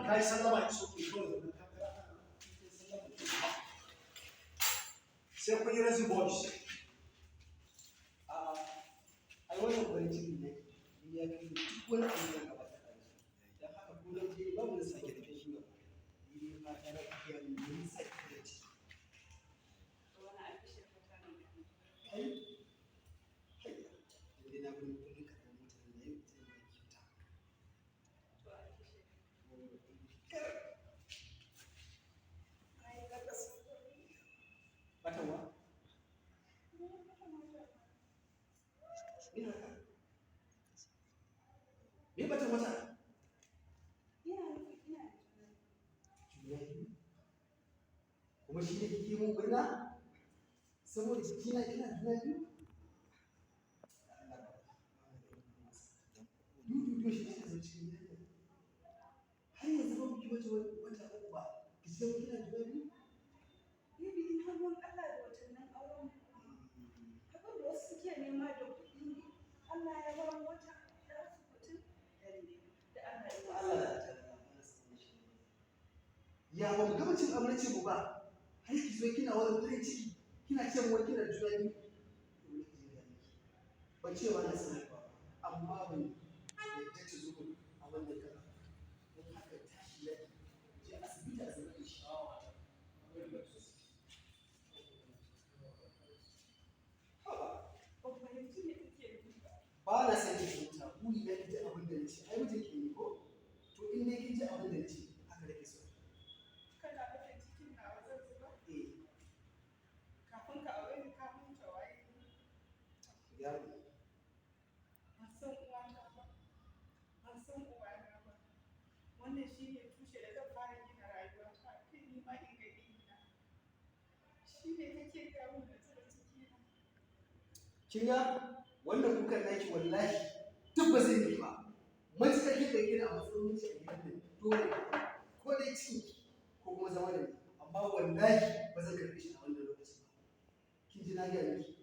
kai sallama ki soke kawai da sai kun yi razi boys ai wannan farin ciki ne ya fi duk wani abu da gaba ta kai dan haka kullum je ba mu sake da shi ba ni ma tare da ya mun sake da shi to wani albishir ka ta ne kai idan na gurin kullum ka da mutane ne yau sai na kyauta to albishir ai ka ta batawa me batan wata juna biyu kuma shi ne kike mun murna saboda kina juna biyu dudu shi ne zai cikin gidan har yanzu ba ki wata uku ba ki ce mun kina juna biyu Bibi in har mun Allah da watannin auren abin da wasu suke nema da kuɗi Allah ya bar wata da su mutum da Allah ya ba mu gama cin abinci mu ba har ki zo kina wani farin ciki kina ce mu kina juna biyu ban ce ba na sani ba amma ban yadda ta zo a wannan kara don haka tashi ya je asibiti a zama da shi ba na sani fahimta buri na ji abin da nace ai mutum ke yi ko to in dai kin ji abin da nace haka nake so kana da cikin nawa zan zuba eh kafin ka aure ni ka mun tawaye ya ban san uwata ba ban san uwana ba wannan shi ne tushe da zan fara gina rayuwata kai ni ma in ga ina shi ne kake gawo da tsara ciki na kin ga wannan kukan naki wallahi duk ba zai yi ba matukar kin da kina a matsayin miji a gidan nan dole ko dai ciki ko kuma zama da ni amma wallahi ba zan karɓi shi a wannan lokacin ba kin ji na ga miki